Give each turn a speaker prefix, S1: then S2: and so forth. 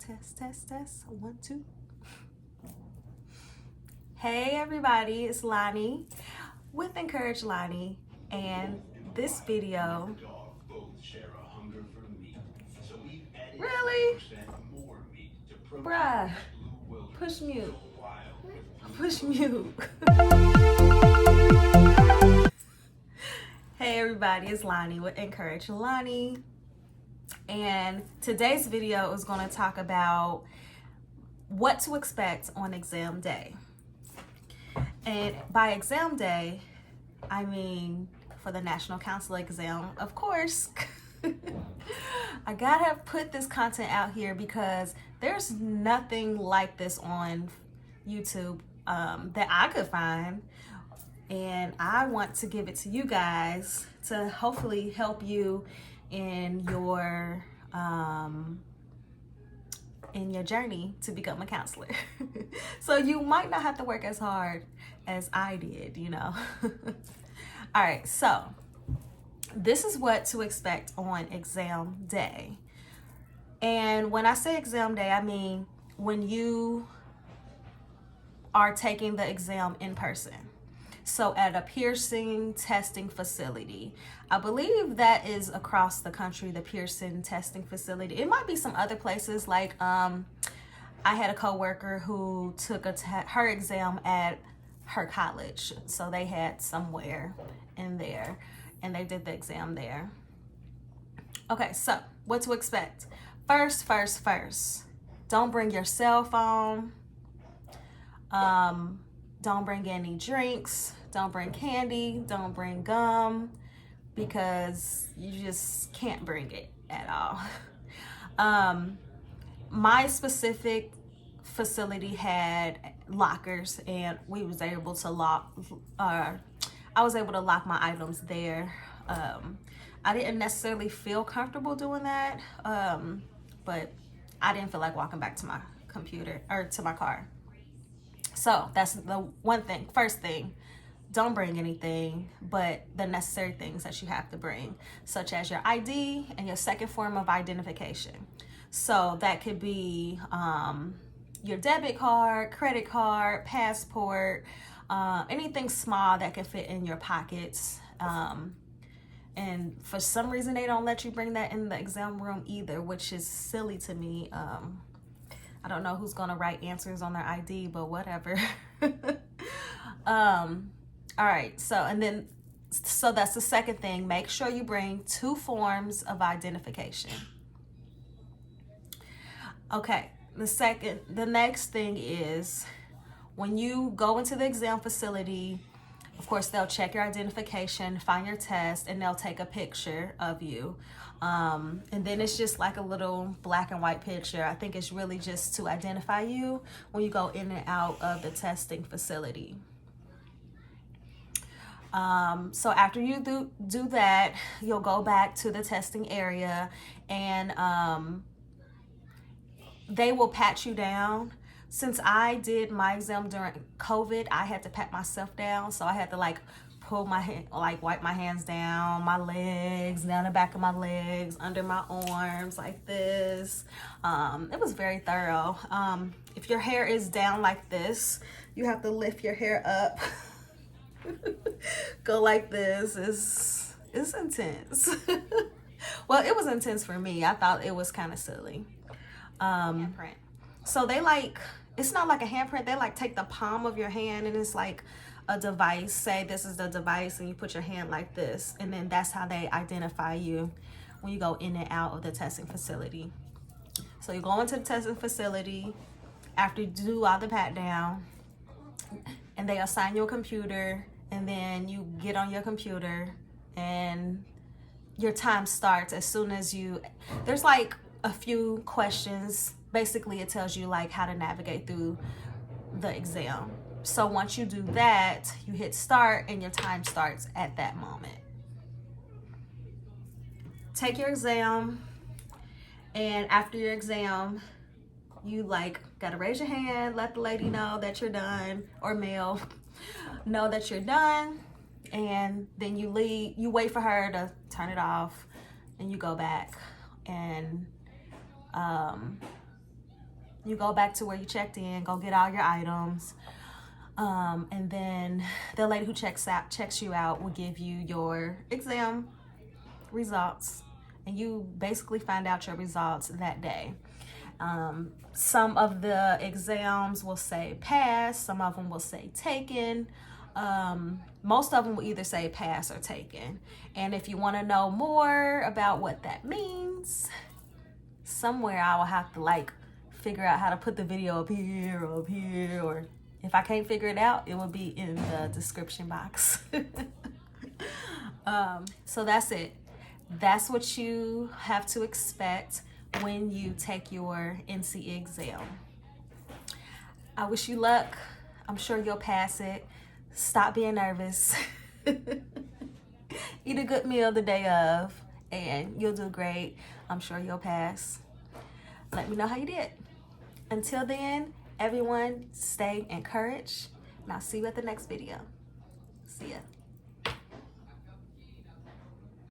S1: Test. 1, 2. Hey everybody, it's Lonnie with Encourage Lonnie, and this video. Really? Bruh, push mute. Push mute. Hey everybody, it's Lonnie with Encourage Lonnie. And today's video is going to talk about what to expect on exam day. And by exam day, I mean for the National Counselor exam, of course. I gotta put this content out here because there's nothing like this on YouTube that I could find. And I want to give it to you guys to hopefully help you in your journey to become a counselor. So you might not have to work as hard as I did, you know. All right, so this is what to expect on exam day. And when I say exam day, I mean when you are taking the exam in person. So at a piercing testing facility. I believe that is across the country, the piercing testing facility. It might be some other places, like I had a coworker who took her exam at her college. So they had somewhere in there and they did the exam there. Okay, so what to expect? First, don't bring your cell phone. Don't bring any drinks. Don't bring candy. Don't bring gum, because you just can't bring it at all. My specific facility had lockers, and we was able to lock. I was able to lock my items there. I didn't necessarily feel comfortable doing that, but I didn't feel like walking back to my computer or to my car. So that's the one thing. First thing, don't bring anything but the necessary things that you have to bring, such as your ID and your second form of identification. So that could be your debit card, credit card, passport, anything small that can fit in your pockets. And for some reason, they don't let you bring that in the exam room either, which is silly to me. I don't know who's gonna write answers on their ID, but whatever. All right, so that's the second thing. Make sure you bring 2 forms of identification. Okay, the next thing is when you go into the exam facility, of course, they'll check your identification, find your test, and they'll take a picture of you. And then it's just like a little black and white picture. I think it's really just to identify you when you go in and out of the testing facility. So after you do that, you'll go back to the testing area, and they will pat you down. Since I did my exam during COVID, I had to pat myself down. So I had to wipe my hands down, my legs, down the back of my legs, under my arms, like this. It was very thorough. If your hair is down like this, you have to lift your hair up. Go like this. It's intense. Well, it was intense for me. I thought it was kind of silly. Handprint. So it's not like a handprint. They take the palm of your hand, and it's like a device. Say this is the device, and you put your hand like this, and then that's how they identify you when you go in and out of the testing facility. So you go into the testing facility after you do all the pat down, and they assign you a computer, and then you get on your computer, and your time starts as soon as there's a few questions. Basically, it tells you how to navigate through the exam. So once you do that, you hit start, and your time starts at that moment. Take your exam, and after your exam, you gotta raise your hand, let the lady know that you're done, or male know that you're done, and then you leave. You wait for her to turn it off, and you go back, and You go back to where you checked in, go get all your items. And then the lady who checks you out will give you your exam results, and you basically find out your results that day. Some of the exams will say pass, some of them will say taken. Most of them will either say pass or taken. And if you want to know more about what that means, somewhere I will have to like figure out how to put the video up here, or if I can't figure it out, it will be in the description box. So that's it. That's what you have to expect when you take your NCE exam. I wish you luck. I'm sure you'll pass it. Stop being nervous. Eat a good meal the day of, and you'll do great. I'm sure you'll pass. Let me know how you did. Until then, everyone, stay encouraged, and I'll see you at the next video. See ya.